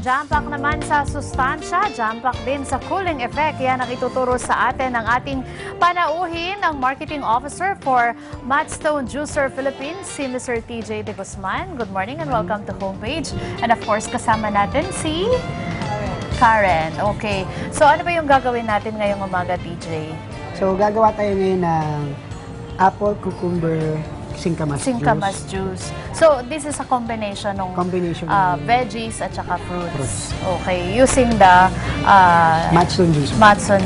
jam-pack naman sa sustansya, jam-pack din sa cooling effect. Yan ang ituturo sa atin ng ating panauhin ng Marketing Officer for Matstone Juicer Philippines, si Mr. TJ De Guzman. Good morning and welcome to Homepage. And of course, kasama natin si Karen. Okay. So ano ba yung gagawin natin ngayong umaga, TJ? So gagawa tayo ngayon ng apple, cucumber, singkamas juice. So, this is a combination ng veggies at saka fruits. Okay, using the Matstone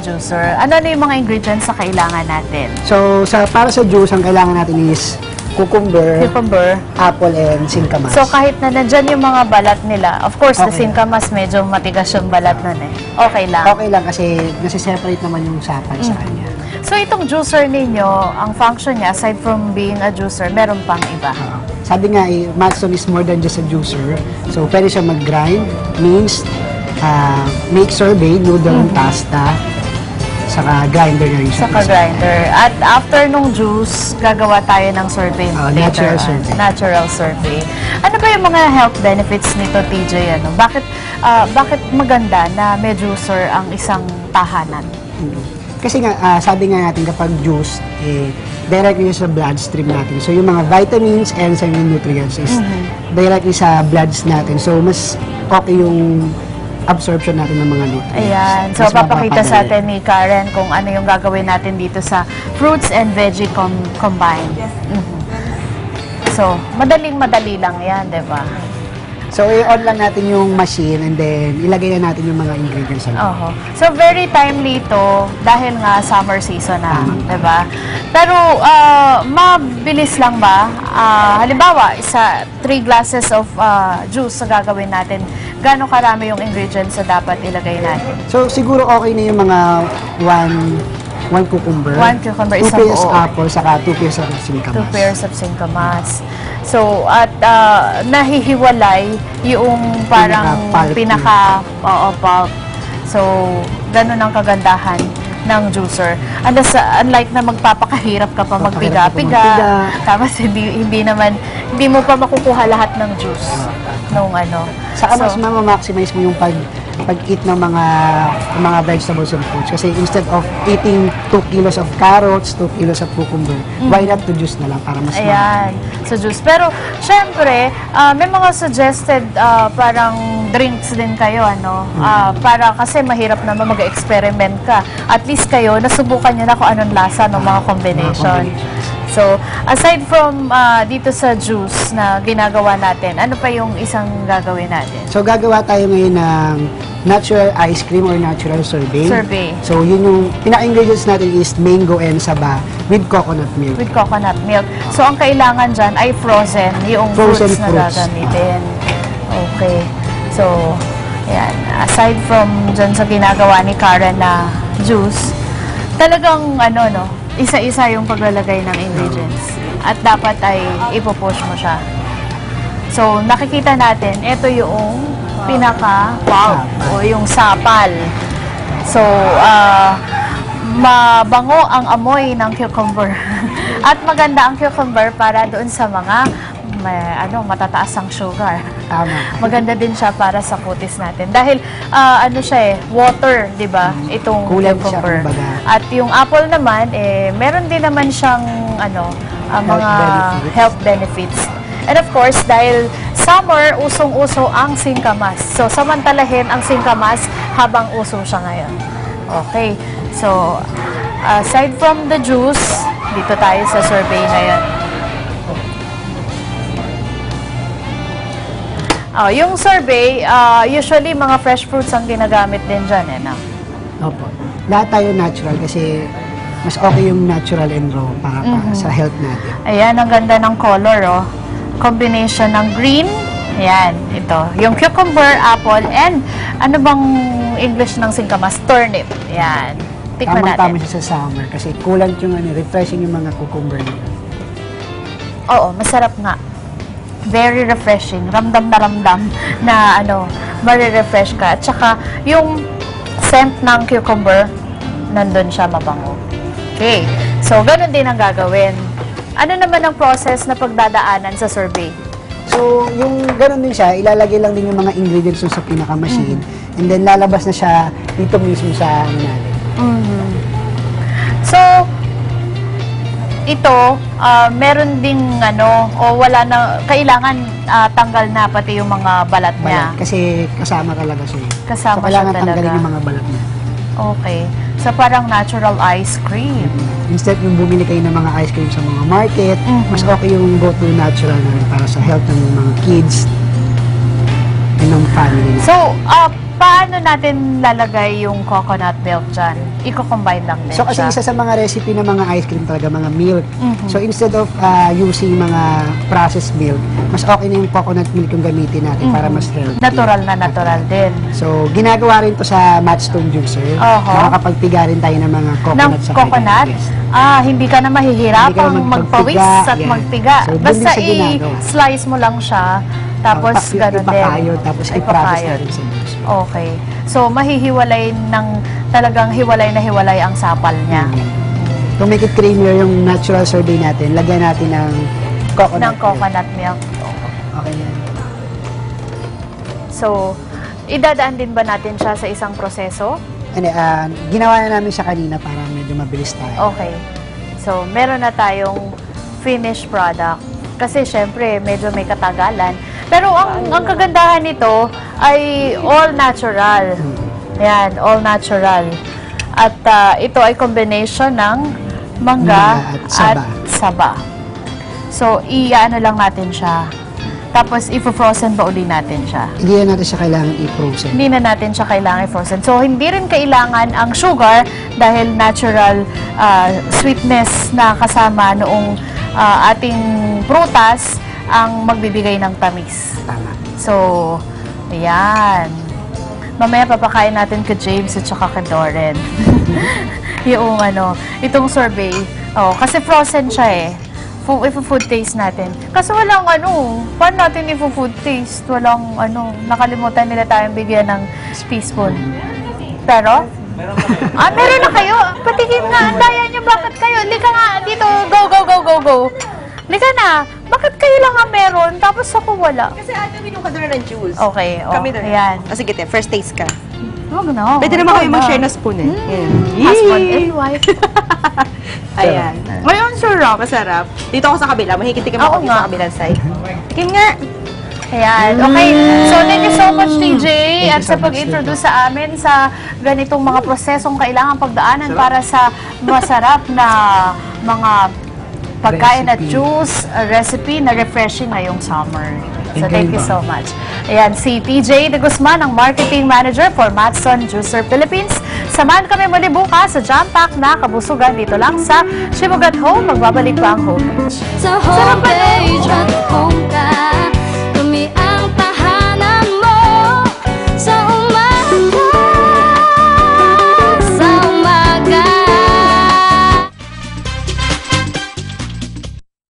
juicer. Ano na yung mga ingredients na kailangan natin? So, para sa juice, ang kailangan natin is cucumber, apple, and singkamas. So, kahit na nandyan yung mga balat nila, of course, the singkamas, medyo matigas yung balat nun eh. Okay lang? Okay lang kasi nasi-separate naman yung sapal sa kanya. So, itong juicer ninyo, ang function niya, aside from being a juicer, meron pang iba. Sabi nga, Matstone is more than just a juicer. So, pwede siya mag-grind, mince, make sorbet, noodle, pasta, saka grinder na rin siya. Saka grinder. At after nung juice, gagawa tayo ng sorbet. Natural sorbet. Natural sorbet. Ano ba yung mga health benefits nito, TJ? Ano? Bakit maganda na may juicer ang isang tahanan? Kasi nga, sabi nga natin kapag juice, directly sa bloodstream natin. So, yung mga vitamins, enzymes, and nutrients is directly sa bloods natin. So, mas okay yung absorption natin ng mga nutrients. Ayan. So, papakita sa atin ni Karen kung ano yung gagawin natin dito sa fruits and veggie combined. Yes. So, madaling-madali lang yan, di ba? So, i-on lang natin yung machine and then ilagay na natin yung mga ingredients sa loob. So, very timely ito dahil nga summer season na, diba? Pero, mabilis lang ba? Halimbawa, 3 glasses of juice na gagawin natin. Gaano karami yung ingredients na dapat ilagay natin? So, siguro okay na yung mga 1 cucumber, 2 pairs apple, saka 2 pairs of singkamas. 2 pairs of singkamas. So, at nahihiwalay yung parang pulp. So, ganun ang kagandahan ng juicer. Unlike na magpapakahirap ka pa magpiga-piga, tapos hindi mo pa makukuha lahat ng juice nung ano. Saka mas ma-maximize mo yung pag-eat ng mga vegetables and fruits. Kasi instead of eating 2 kilos of carrots, 2 kilos of cucumber, why not to juice na lang para mas sa juice. Pero, syempre, may mga suggested parang drinks din kayo, ano? Para kasi mahirap naman mag-experiment ka. At least kayo, nasubukan nyo na kung anong lasa ng mga combination. So, aside from dito sa juice na ginagawa natin, ano pa yung isang gagawin natin? So, gagawa tayo ngayon ng natural ice cream or natural sorbet. So, yun yung pinaka-ingredients natin is mango and saba with coconut milk. With coconut milk. So, ang kailangan dyan ay frozen, yung fruits na gagamitin. Okay. So, yan. Aside from dyan sa ginagawa ni Karen na juice, talagang isa-isa yung paglalagay ng ingredients. At dapat ay ipupush mo siya. So, nakikita natin, ito yung pinaka-pulp o yung sapal. So, mabango ang amoy ng cucumber. At maganda ang cucumber para doon sa mga matataas ang sugar. Maganda din siya para sa kutis natin. Dahil, water, di ba? Itong cucumber. At yung apple naman, meron din naman siyang, mga health benefits. And of course, dahil summer, usong-uso ang singkamas. So, samantalahin ang singkamas habang uso siya ngayon. Okay. So, aside from the juice, dito tayo sa sorbet ngayon. Yung sorbet, usually mga fresh fruits ang ginagamit din dyan, Opo. Lahat tayo natural kasi mas okay yung natural and raw para sa health natin. Ayan, ang ganda ng color, combination ng green, ayan, ito. Yung cucumber, apple, and ano bang English ng singkamas? Turnip. Ayan. Tikman natin. Tama siya sa summer kasi kulang yung refreshing yung mga cucumber nila. Oo, masarap nga. Very refreshing. Ramdam na mare-refresh ka. At saka, yung scent ng cucumber, nandun siya, mabango. Okay. So, ganun din ang gagawin. Ano naman ang process na pagdadaanan sa sorbet? So, yung ganun din siya, ilalagay lang din yung mga ingredients dun sa pinaka-machine. And then, lalabas na siya dito mismo sa ano natin. So, ito, meron ding ano, o wala na, kailangan tanggal na pati yung mga balat niya. Balat. Kasi kasama talaga siya. Kasama so, kailangan siya talaga. tanggalin yung mga balat niya. Okay. So, parang natural ice cream. Instead yung bumili kayo ng mga ice cream sa mga market, mas okay yung go to natural na para sa health ng mga kids and ng family. So, paano natin lalagay yung coconut milk dyan? Iko-combine lang din So kasi siya. isa sa mga recipe ng mga ice cream talaga, mga milk. So instead of using mga processed milk, mas okay na yung coconut milk yung gamitin natin para mas healthy. Natural na natural din. So ginagawa rin to sa Matchstone Juicer. Nakakapagpiga rin tayo ng mga coconut Ng sa coconut? Yes. Hindi ka na mahihirapang Hindi ka na magpawis magpagpiga, at yeah. magpiga. So, doon Basta din siya ginagawa. i-slice mo lang siya, tapos gano'n din. Ipakayod, tapos i-process Ipakayod. natin sa juice. Okay. So, mahihiwalay ng talagang hiwalay na hiwalay ang sapal niya. To make it creamier yung natural sorbet natin, lagyan natin ng coconut Ng coconut milk. Okay yan. So, idadaan din ba natin siya sa isang proseso? Ano, ginawa na namin siya kanina para medyo mabilis tayo. Okay. So, meron na tayong finished product. Kasi, syempre, medyo may katagalan. Pero, ang kagandahan nito ay all natural. Yan, all natural. At ito ay combination ng mangga Mangga at saba. So, i-ano lang natin siya. Tapos, i-frozen pa uli natin siya. Hindi na natin siya kailangan i-frozen. Hindi na natin siya kailangan i-frozen. So, hindi rin kailangan ang sugar dahil natural sweetness na kasama noong ating prutas ang magbibigay ng tamis. Tama. So, ayan. Mamaya papakain natin kay James at saka kay Doren. Yung itong sorbet. Kasi frozen siya eh. Food taste natin. Kasi walang paano natin i-food taste? Walang nakalimutan nila tayong bigyan ng teaspoon. Pero? Meron na kayo? Patikim nga, ang daya nyo, bakit kayo? Lika nga, dito, go. Lika na, bakit kayo lang ang meron, tapos ako wala? Kasi minum ka doon ng juice. Okay, Kami doon. ayan. Sige, first taste ka. Huwag na. Pwede naman kayo mag-share na spoon eh. Husband and wife. Ayan. Ngayon, masarap. Dito ako sa kabila. Mahigit-tikim Oo ako dito nga. sa kabilang side. Tikim nga. Ayan. Okay. So, thank you so much, TJ, you at so sa much, pag-introduce sa amin sa ganitong mga prosesong kailangan pagdaanan para sa masarap na mga pagkain at Recipe. juice, recipe na refreshing ngayong summer. So, Thank thank you, you so much. Ayan, si TJ De Guzman, ang Marketing Manager for Matson Juicer Philippines. Samahan kami muli bukas sa Jam Pack na kabusugan dito lang sa Shibugat Home. Magbabalik pa ang homepage. Sa homepage at homepage.